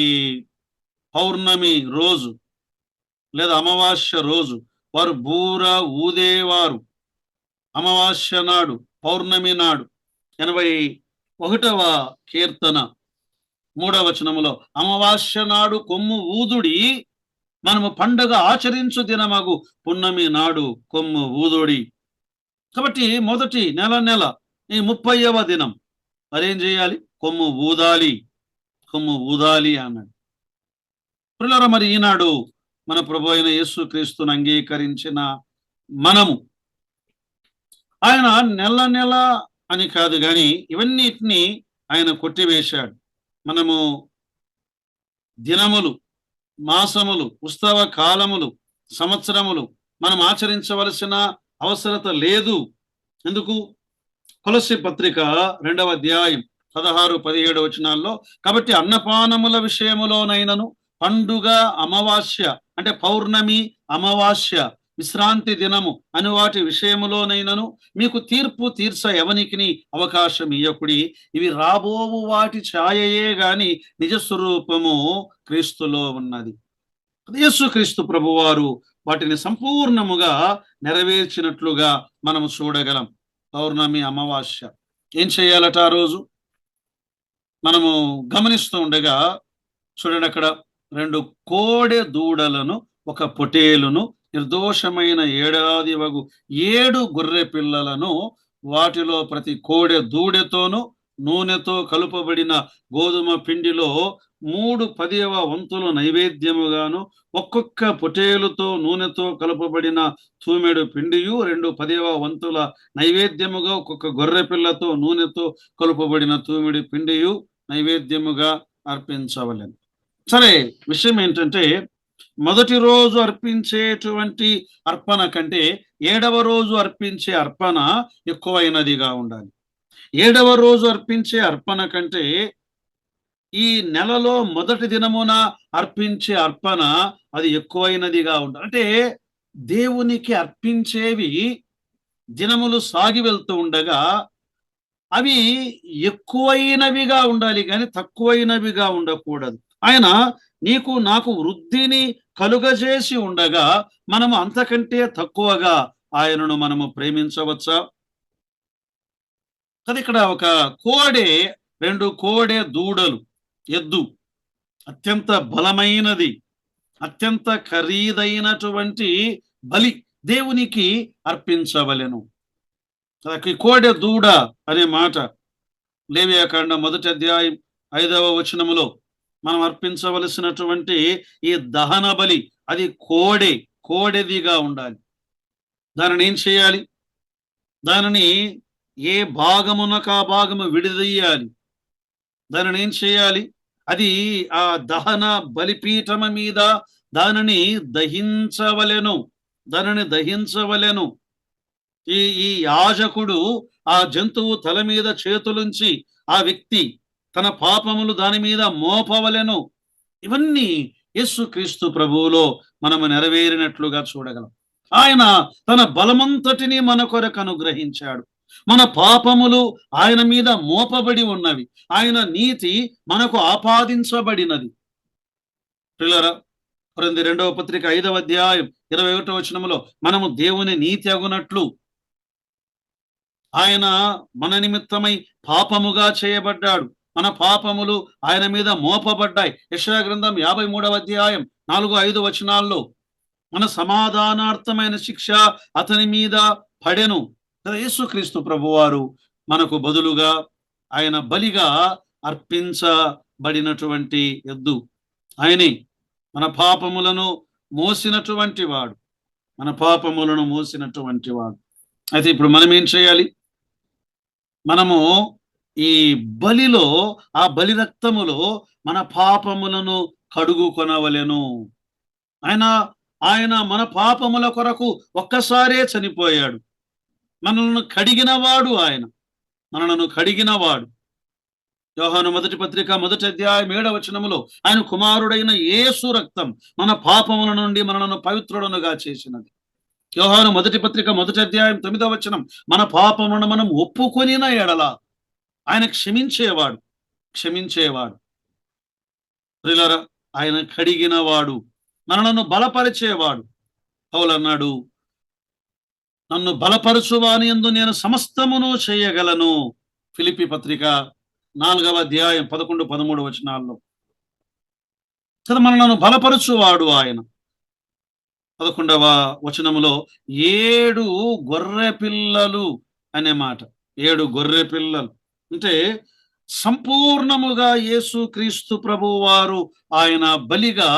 పౌర్ణమి రోజు లేదా అమావాస్య రోజు వారు బూర ఊదేవారు. అమావాస్య నాడు, పౌర్ణమి నాడు 81వ కీర్తన 3వ వచనములో, అమావాస్య నాడు కొమ్ము ఊదుడి, మనము పండుగ ఆచరించు దినమగు పున్నమి నాడు కొమ్ము ఊదుడి. కాబట్టి మొదటి నెల ఈ 30వ దినం మరేం చేయాలి? కొమ్ము ఊదాలి అన్నాడు. ప్రియులారా, మరి ఈనాడు మన ప్రభు అయిన యేసుక్రీస్తును అంగీకరించిన మనము, ఆయన నెల అని కాదు కానీ ఇవన్నిటిని ఆయన కొట్టివేశాడు. మనము దినములు, మాసములు, ఉత్సవ కాలములు, సంవత్సరములు మనం ఆచరించవలసిన అవసరత లేదు. ఎందుకు? కొలస్సీ పత్రిక 2వ అధ్యాయం 16-17 వచనాల్లో, కాబట్టి అన్నపానముల విషయములోనైనను, పండుగ, అమావాస్య అంటే పౌర్ణమి, అమావాస్య, విశ్రాంతి దినము అని వాటి విషయములోనైనను మీకు తీర్పు తీర్చ ఎవనికిని అవకాశం ఇయ్యకుడి. ఇవి రాబోవు వాటి ఛాయయే గాని నిజ స్వరూపము క్రీస్తులో ఉన్నది. యేసుక్రీస్తు ప్రభువారు వాటిని సంపూర్ణముగా నెరవేర్చినట్లుగా మనము చూడగలం. పౌర్ణమి, అమావాస్య ఏం చేయాలట ఆ రోజు? మనము గమనిస్తూ ఉండగా చూడండి, అక్కడ 2 కోడె దూడలను, 1 పొటేలును, నిర్దోషమైన 7 గొర్రె పిల్లలను, వాటిలో ప్రతి కోడె దూడెతోనూ నూనెతో కలుపబడిన గోధుమ పిండిలో 3/10వ వంతులు నైవేద్యముగాను, ఒక్కొక్క పొటేలుతో నూనెతో కలుపబడిన తూమెడు పిండియు 2/10వ వంతుల నైవేద్యముగా, ఒక్కొక్క గొర్రె పిల్లతో నూనెతో కలుపబడిన తూమెడు పిండియు నైవేద్యముగా అర్పించవలెను. సరే, విషయం ఏంటంటే, మొదటి రోజు అర్పించేటువంటి అర్పణ కంటే 7వ రోజు అర్పించే అర్పణ ఎక్కువైనదిగా ఉండాలి. 7వ రోజు అర్పించే అర్పణ కంటే ఈ నెలలో మొదటి దినమున అర్పించే అర్పణ అది ఎక్కువైనదిగా ఉండాలి. అంటే దేవునికి అర్పించేవి దినములు సాగి వెళ్తూ ఉండగా అవి ఎక్కువైనవిగా ఉండాలి, కానీ తక్కువైనవిగా ఉండకూడదు. ఆయన నీకు నాకు వృద్ధిని కలుగజేసి ఉండగా మనము అంతకంటే తక్కువగా ఆయనను మనము ప్రేమించవచ్చా? కదా, ఇక్కడ 2 కోడె దూడలు, ఎద్దు అత్యంత బలమైనది, అత్యంత ఖరీదైనటువంటి బలి దేవునికి అర్పించవలెను. కోడె దూడ అనే మాట లేవియాకాండం 1వ అధ్యాయం 5వ వచనములో మనం అర్పించవలసినటువంటి ఈ దహన బలి అది కోడెదిగా ఉండాలి. దానిని ఏం చేయాలి? దానిని ఏ భాగమునకు ఆ భాగము విడదీయాలి. దానిని ఏం చేయాలి? అది ఆ దహన బలిపీఠము మీద దానిని దహించవలెను. ఈ యాజకుడు ఆ జంతువు తల మీద చేతులుంచి ఆ వ్యక్తి తన పాపములు దాని మీద మోపవలెను. ఇవన్నీ యేసుక్రీస్తు ప్రభువులో మనము నెరవేరినట్లుగా చూడగలం. ఆయన తన బలమంతటిని మన కొరకు అనుగ్రహించాడు. మన పాపములు ఆయన మీద మోపబడి ఉన్నవి. ఆయన నీతి మనకు ఆపాదించబడినది. ప్రియులారా, కొరింథీ 2వ పత్రిక 5వ అధ్యాయం 21వ వచనములో మనము దేవుని నీతి అగునట్లు ఆయన మన నిమిత్తమై పాపముగా చేయబడ్డాడు. మన పాపములు ఆయన మీద మోపబడ్డాయి. యెషయా గ్రంథం 53వ అధ్యాయం 4-5 వచనాల్లో మన సమాధానార్థమైన శిక్ష అతని మీద పడెను. యేసుక్రీస్తు ప్రభువారు మనకు బదులుగా ఆయన బలిగా అర్పించబడినటువంటి ఎద్దు. ఆయనే మన పాపములను మోసినటువంటి వాడు. అయితే ఇప్పుడు మనం ఏం చేయాలి? మనము ఈ బలిలో, ఆ బలి రక్తములో మన పాపములను కడుగుకొనవలెను. ఆయన మన పాపముల కొరకు ఒక్కసారే చనిపోయాడు. మనలను కడిగినవాడు. యోహాను మొదటి పత్రిక 1వ అధ్యాయం 7వ వచనములో ఆయన కుమారుడైన యేసు రక్తం మన పాపముల నుండి మనలను పవిత్రులనుగా చేసినది. యోహాను మొదటి పత్రిక 1వ అధ్యాయం 9వ వచనం మన పాపములను మనం ఒప్పుకొనిన ఎడల ఆయన క్షమించేవాడు. ప్రియులారా, ఆయన కడిగినవాడు, మనలను బలపరిచేవాడు. పౌలు అన్నాడు, నన్ను బలపరచువాని యందు నేను సమస్తమును చేయగలను. ఫిలిప్పీ పత్రిక 4వ అధ్యాయం 11-13 వచనాల్లో మనలను బలపరచువాడు ఆయన. 11వ వచనములో 7 గొర్రె పిల్లలు అనే మాట. 7 గొర్రె పిల్లలు అంటే సంపూర్ణముగా యేసుక్రీస్తు ప్రభువారు ఆయన బలిగా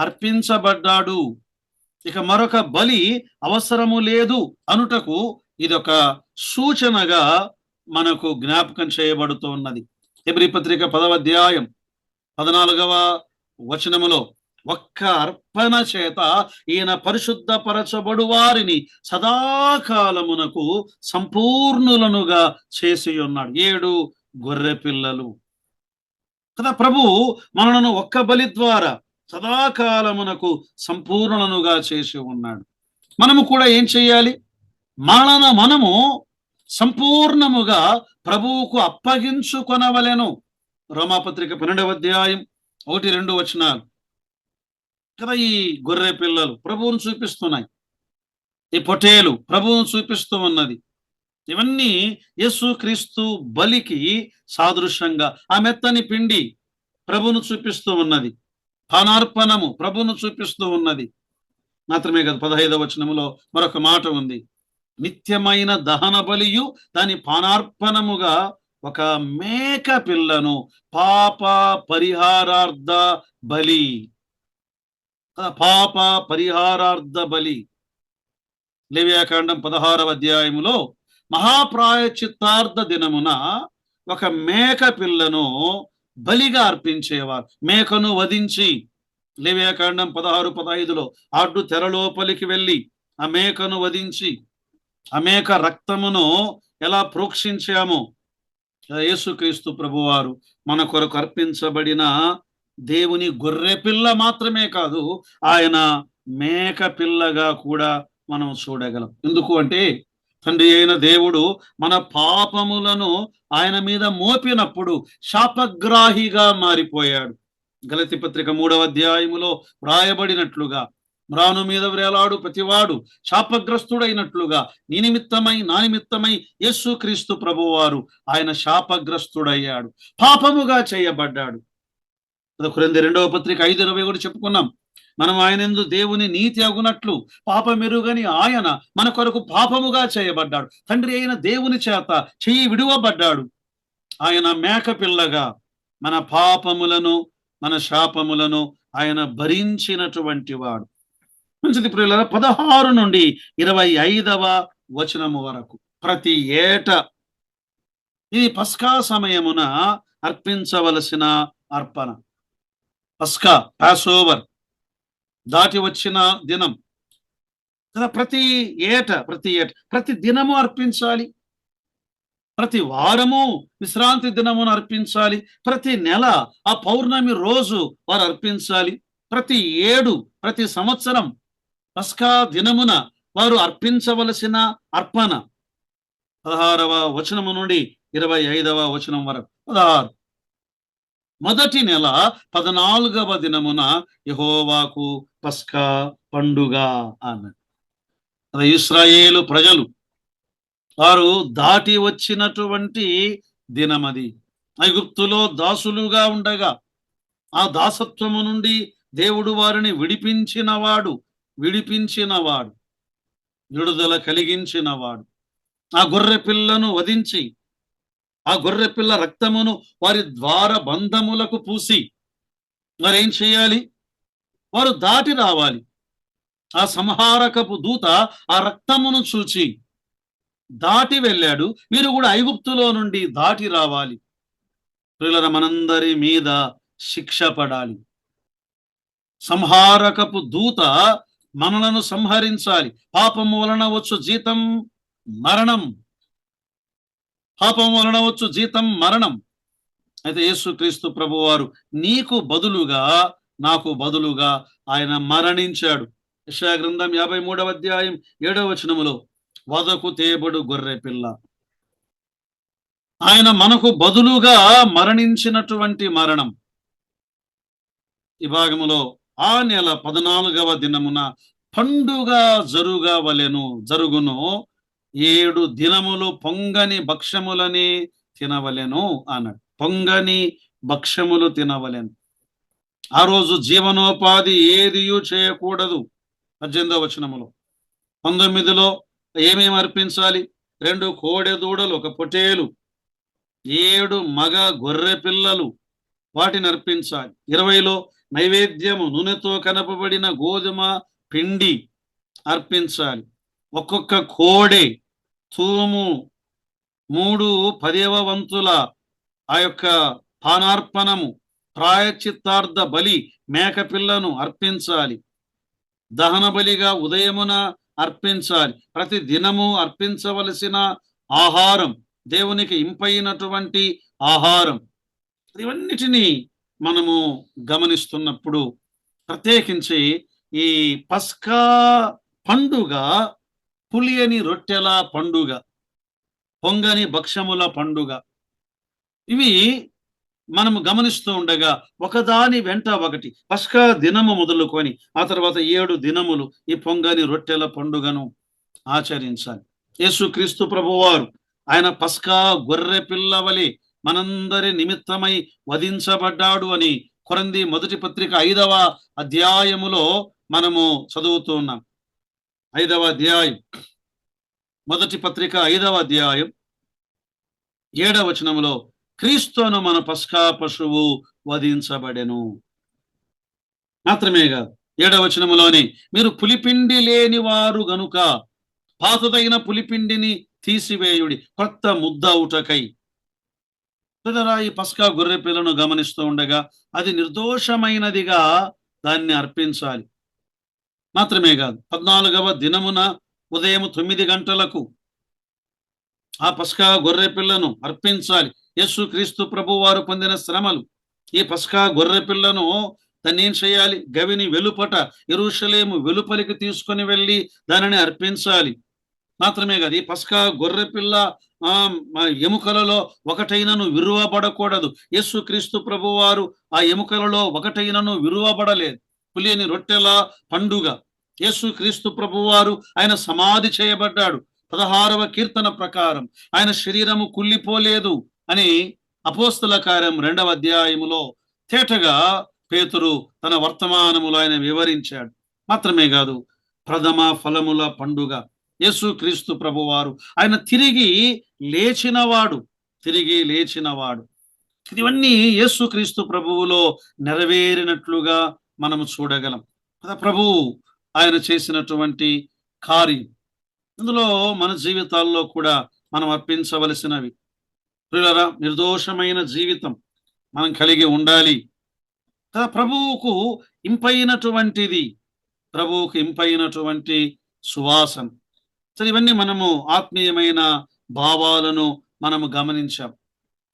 అర్పించబడ్డాడు. ఇక మరొక బలి అవసరము లేదు అనుటకు ఇదొక సూచనగా మనకు జ్ఞాపకం చేయబడుతూ ఉన్నది. హెబ్రీ పత్రిక 10వ అధ్యాయం 14వ వచనములో ఒక్క అర్పణ చేత ఈయన పరిశుద్ధపరచబడు వారిని సదాకాలమునకు సంపూర్ణులనుగా చేసి ఉన్నాడు. 7 గొర్రె పిల్లలు కదా. ప్రభు మనలను ఒక్క బలి ద్వారా సదాకాలమునకు సంపూర్ణులనుగా చేసి ఉన్నాడు. మనము కూడా ఏం చేయాలి? మనము సంపూర్ణముగా ప్రభువుకు అప్పగించుకొనవలెను. రోమాపత్రిక 12వ అధ్యాయం 1-2 వచనాలు కదా. ఈ గొర్రె పిల్లలు ప్రభువును చూపిస్తున్నాయి. ఈ పొటేలు ప్రభువును చూపిస్తూ ఉన్నది. ఇవన్నీ యేసుక్రీస్తు బలికి సాదృశ్యంగా. ఆ మెత్తని పిండి ప్రభువును చూపిస్తూ ఉన్నది. పానార్పణము ప్రభువును చూపిస్తూ ఉన్నది. మాత్రమే కదా, 15వ వచనములో మరొక మాట ఉంది, నిత్యమైన దహన బలియు దాని పానార్పణముగా ఒక మేక పిల్లను పాప పరిహారార్థ బలి. లేవియాకాండం 16వ అధ్యాయములో మహాప్రాయచిత్తార్థ దినమున ఒక మేక పిల్లను బలిగా అర్పించేవారు. మేకను వధించి లేవియాకాండం 16-15లో ఆడు తెరలోపలికి వెళ్ళి ఆ మేకను వధించి ఆ మేక రక్తమును ఎలా ప్రోక్షించామో యేసుక్రీస్తు ప్రభువారు మన కొరకు అర్పించబడిన దేవుని గొర్రె పిల్ల మాత్రమే కాదు, ఆయన మేక పిల్లగా కూడా మనం చూడగలం. ఎందుకు అంటే తండ్రి అయిన దేవుడు మన పాపములను ఆయన మీద మోపినప్పుడు శాపగ్రాహిగా మారిపోయాడు. గలతీ పత్రిక 3వ అధ్యాయములో వ్రాయబడినట్లుగా మ్రాను మీద వ్రేలాడు ప్రతివాడు శాపగ్రస్తుడైనట్లుగా నా నిమిత్తమై యేసుక్రీస్తు ప్రభువారు ఆయన శాపగ్రస్తుడయ్యాడు, పాపముగా చేయబడ్డాడు. కొరింథీ 2వ పత్రిక 5:20 కూడా చెప్పుకున్నాం. మనం ఆయనందు దేవుని నీతి అగునట్లు పాపమెరుగని ఆయన మన కొరకు పాపముగా చేయబడ్డాడు. తండ్రి అయిన దేవుని చేత చెయ్యి విడువబడ్డాడు. ఆయన మేక పిల్లగా మన పాపములను, మన శాపములను ఆయన భరించినటువంటి వాడు. మంచిది ప్రియులారా, 16 నుండి 25వ వచనము వరకు. ప్రతి ఏట ఇది పస్కా సమయమున అర్పించవలసిన అర్పణ. పస్కా, పాస్ ఓవర్ దాటి వచ్చిన దినం కదా. ప్రతి ఏట ప్రతి దినము అర్పించాలి. ప్రతి వారము విశ్రాంతి దినమును అర్పించాలి. ప్రతి నెల ఆ పౌర్ణమి రోజు వారు అర్పించాలి. ప్రతి ఏడు, ప్రతి సంవత్సరం పస్కా దినమున వారు అర్పించవలసిన అర్పణ. 16వ వచనము నుండి 25వ వచనం వరకు. 16 మొదటి నెల 14వ దినమున యెహోవాకు పస్కా పండుగ అన్నాడు. ఇశ్రాయేలు ప్రజలు వారు దాటి వచ్చినటువంటి దినమది. ఐగుప్తులో దాసులుగా ఉండగా ఆ దాసత్వము నుండి దేవుడు వారిని విడిపించినవాడు, విడుదల కలిగించినవాడు. ఆ గొర్రె పిల్లను వధించి ఆ గొర్రె పిల్ల రక్తమును వారి ద్వార బంధములకు పూసి వారేం చేయాలి? వారు దాటి రావాలి. ఆ సంహారకపు దూత ఆ రక్తమును చూచి దాటి వెళ్ళాడు. మీరు కూడా ఐగుప్తులో నుండి దాటి రావాలి. ప్రియులారా, మనందరి మీద శిక్ష పడాలి. సంహారకపు దూత మనలను సంహరించాలి. పాపము వలన వచ్చు జీతం మరణం. పాపము వలన వచ్చు జీతం మరణం. అయితే యేసుక్రీస్తు ప్రభువారు నీకు బదులుగా, నాకు బదులుగా ఆయన మరణించాడు. యెషయా గ్రంథం 53వ అధ్యాయం 7వ వచనములో వదకు తేబడు గొర్రె పిల్ల. ఆయన మనకు బదులుగా మరణించినటువంటి మరణం. ఈ భాగములో ఆ నెల 14వ దినమున పండుగ జరుగును 7 దినములు పొంగని భక్ష్యములని తినవలెను అన్నాడు. పొంగని భక్ష్యములు తినవలెను. ఆ రోజు జీవనోపాధి ఏదియూ చేయకూడదు. 18వ వచనములో. 19లో ఏమేమి అర్పించాలి? 2 కోడె దూడలు, 1 పొటేలు, 7 మగ గొర్రె పిల్లలు, వాటిని అర్పించాలి. 20లో నైవేద్యము నూనెతో కనపబడిన గోధుమ పిండి అర్పించాలి. ఒక్కొక్క కోడె తూము 3/10వ వంతుల ఆ యొక్క పానార్పణము, ప్రాయశ్చిత్తార్థ బలి మేక పిల్లను అర్పించాలి. దహన బలిగా ఉదయమున అర్పించాలి. ప్రతి దినము అర్పించవలసిన ఆహారం, దేవునికి ఇంపైనటువంటి ఆహారం. ఇవన్నిటినీ మనము గమనిస్తున్నప్పుడు ప్రత్యేకించి ఈ పస్కా పండుగ పులియని రొట్టెల పండుగ, పొంగని భక్ష్యముల పండుగ. ఇవి మనము గమనిస్తూ ఉండగా ఒకదాని వెంట ఒకటి పస్కా దినము మొదలుకొని ఆ తర్వాత 7 దినములు ఈ పొంగని రొట్టెల పండుగను ఆచరించాలి. యేసుక్రీస్తు ప్రభువారు ఆయన పస్కా గొర్రె పిల్లవలి మనందరి నిమిత్తమై వధించబడ్డాడు అని కొరింథీ 1వ పత్రిక 5వ అధ్యాయములో మనము చదువుతూ ఉన్నాం. 5వ అధ్యాయం, 1వ పత్రిక 5వ అధ్యాయం 7వ వచనములో క్రీస్తును మన పస్కా పశువు వధించబడెను. మాత్రమే కాదు, 7వ వచనములోని మీరు పులిపిండి లేని వారు గనుక పాతదైన పులిపిండిని తీసివేయుడి కొత్త ముద్ద అవుటకై. ఈ పస్కా గొర్రె పిల్లను గమనిస్తూ ఉండగా అది నిర్దోషమైనదిగా దాన్ని అర్పించాలి. మాత్రమే కాదు, 14వ దినమున ఉదయం 9 గంటలకు ఆ పస్కా గొర్రె పిల్లను అర్పించాలి. యేసుక్రీస్తు ప్రభు వారు పొందిన శ్రమలు, ఈ పస్కా గొర్రె పిల్లను దాన్ని ఏం చేయాలి? గవిని వెలుపట యెరూషలేము వెలుపలికి తీసుకొని వెళ్ళి దానిని అర్పించాలి. మాత్రమే కాదు, ఈ పస్కా గొర్రె పిల్ల ఎముకలలో ఒకటైనను విరువబడకూడదు. యేసుక్రీస్తు ప్రభు వారు ఆ ఎముకలలో ఒకటైనను విరువబడలేదు. పులియని రొట్టెల పండుగ. యేసుక్రీస్తు ప్రభు వారు ఆయన సమాధి చేయబడ్డాడు. 16వ కీర్తన ప్రకారం ఆయన శరీరము కుళ్ళిపోలేదు అని అపోస్తల కార్యం 2వ అధ్యాయములో తేటగా పేతురు తన వర్తమానములో ఆయన వివరించాడు. మాత్రమే కాదు, ప్రథమ ఫలముల పండుగ యేసుక్రీస్తు ప్రభువారు ఆయన తిరిగి లేచినవాడు. ఇవన్నీ యేసుక్రీస్తు ప్రభువులో నెరవేరినట్లుగా మనము చూడగలం కదా. ప్రభువు ఆయన చేసినటువంటి కార్యం ఇందులో మన జీవితాల్లో కూడా మనం అర్పించవలసినవి. ప్రియులారా, నిర్దోషమైన జీవితం మనం కలిగి ఉండాలి కదా. ప్రభువుకు ఇంపైనటువంటి సువాసన. సరే, ఇవన్నీ మనము ఆత్మీయమైన భావాలను మనము గమనించాం.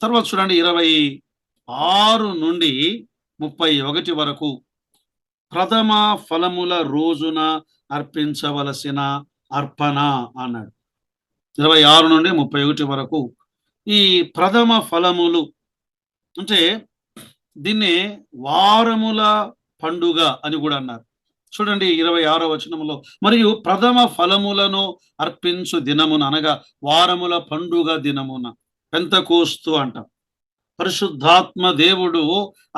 తర్వాత చూడండి, 26 నుండి 31 వరకు ప్రథమ ఫలముల రోజున అర్పించవలసిన అర్పణ అన్నాడు. 26 నుండి 31 వరకు ఈ ప్రథమ ఫలములు అంటే దీన్ని వారముల పండుగ అని కూడా అన్నారు. చూడండి 26వ వచనంలో, మరియు ప్రథమ ఫలములను అర్పించు దినమున అనగా వారముల పండుగ దినమున పెంతెకోస్తు అంట. పరిశుద్ధాత్మ దేవుడు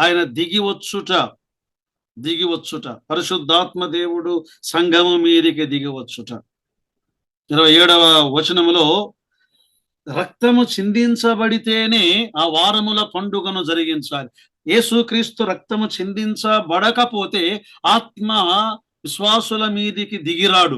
ఆయన దిగివచ్చుట. పరిశుద్ధాత్మ దేవుడు సంఘము మీదికి దిగివచ్చుట. 27వ వచనములో, రక్తము చిందించబడితేనే ఆ వారముల పండుగను జరిగించాలి. యేసుక్రీస్తు రక్తము చిందించబడకపోతే ఆత్మ విశ్వాసుల మీదికి దిగిరాడు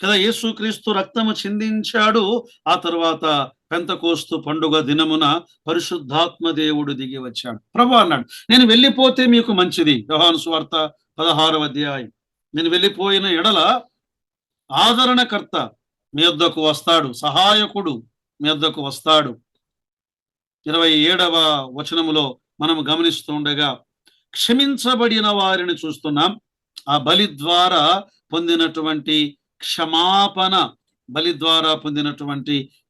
కదా. యేసుక్రీస్తు రక్తము చిందించాడు. ఆ తర్వాత పెంతెకోస్తు పండుగ దినమున పరిశుద్ధాత్మ దేవుడు దిగి వచ్చాడు. ప్రభువు అన్నాడు, నేను వెళ్ళిపోతే మీకు మంచిది. యోహాను సువార్త 16వ అధ్యాయం. నేను వెళ్ళిపోయిన ఎడల ఆదరణకర్త మీ వద్దకు వస్తాడు, సహాయకుడు మీ వద్దకు వస్తాడు. 27వ వచనములో మనము గమనిస్తూ ఉండగా, క్షమించబడిన వారిని చూస్తున్నాం. ఆ బలి ద్వారా పొందినటువంటి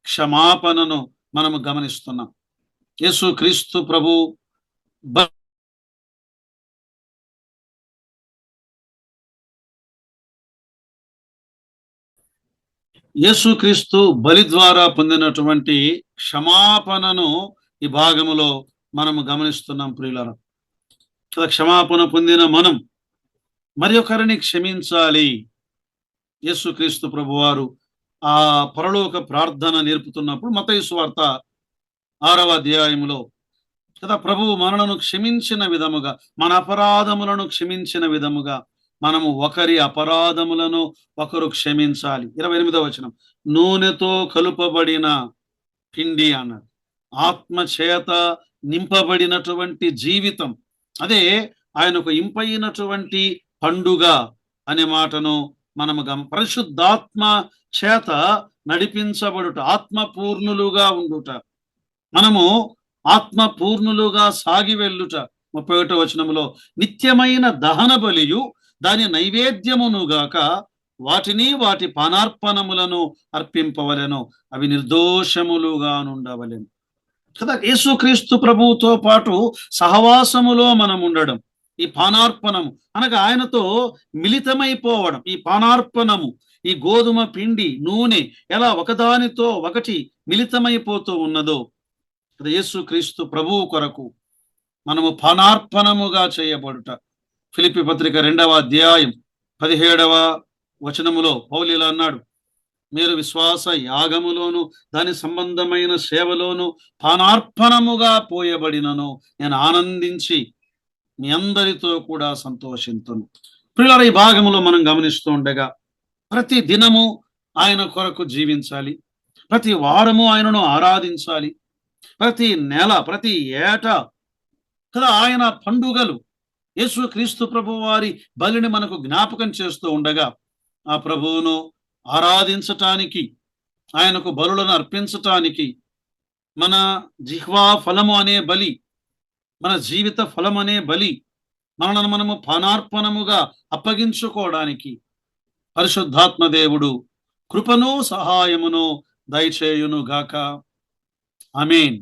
క్షమాపణను మనము గమనిస్తున్నాం. యేసుక్రీస్తు ప్రభు యేసుక్రీస్తు బలి ద్వారా పొందినటువంటి క్షమాపణను ఈ భాగములో మనము గమనిస్తున్నాం. ప్రియులారా, క్షమాపణ పొందిన మనం మరి ఒకరిని క్షమించాలి. యేసుక్రీస్తు ప్రభువారు ఆ పరలోక ప్రార్థన నేర్పుతున్నప్పుడు మత్తయి సువార్త 6వ అధ్యాయములో కదా, ప్రభువు మనలను క్షమించిన విధముగా, మన అపరాధములను క్షమించిన విధముగా మనము ఒకరి అపరాధములను ఒకరు క్షమించాలి. 28వ వచనం, నూనెతో కలుపబడిన పిండి అన్నాడు. ఆత్మ చేత నింపబడినటువంటి జీవితం, అదే ఆయనకు ఇంపైనటువంటి పండుగ అనే మాటను మనము పరిశుద్ధాత్మ చేత నడిపించబడుట, ఆత్మపూర్ణులుగా ఉండుట, మనము ఆత్మపూర్ణులుగా సాగి వెళ్ళుట. 31వ వచనములో, నిత్యమైన దహన బలియు దాని నైవేద్యమునుగాక వాటిని వాటి పానార్పణములను అర్పింపవలెను, అవి నిర్దోషములుగా నుండవలెను కదా. యేసుక్రీస్తు ప్రభువుతో పాటు సహవాసములో మనం ఉండడం, ఈ పానార్పణము అనగా ఆయనతో మిళితమైపోవడం. ఈ పానార్పణము, ఈ గోధుమ పిండి, నూనె ఎలా ఒకదానితో ఒకటి మిళితమైపోతూ ఉన్నదో, యేసుక్రీస్తు ప్రభువు కొరకు మనము పానార్పణముగా చేయబడుట. ఫిలిప్పీ పత్రిక 2వ అధ్యాయం 17వ వచనములో పౌలు ఇలా అన్నాడు, మీరు విశ్వాస యాగములోను దాని సంబంధమైన సేవలోను పానార్పణముగా పోయబడినను నేను ఆనందించి మీ అందరితో కూడా సంతోషింతును. ప్రియులారా, ఈ భాగములో మనం గమనిస్తూ ఉండగా, ప్రతి దినము ఆయన కొరకు జీవించాలి, ప్రతి వారము ఆయనను ఆరాధించాలి, ప్రతి నెల, ప్రతి ఏటా కదా ఆయన పండుగలు యేసుక్రీస్తు ప్రభు వారి బలిని మనకు జ్ఞాపకం చేస్తూ ఉండగా, ఆ ప్రభువును ఆరాధించటానికి, ఆయనకు బలులను అర్పించటానికి మన జిహ్వా ఫలము అనే బలి, మన జీవిత ఫలం అనే బలి, మనలను మనము పానార్పణముగా అప్పగించుకోవడానికి పరిశుద్ధాత్మ దేవుడు కృపను సహాయమును దయచేయును గాక. ఆమేన్.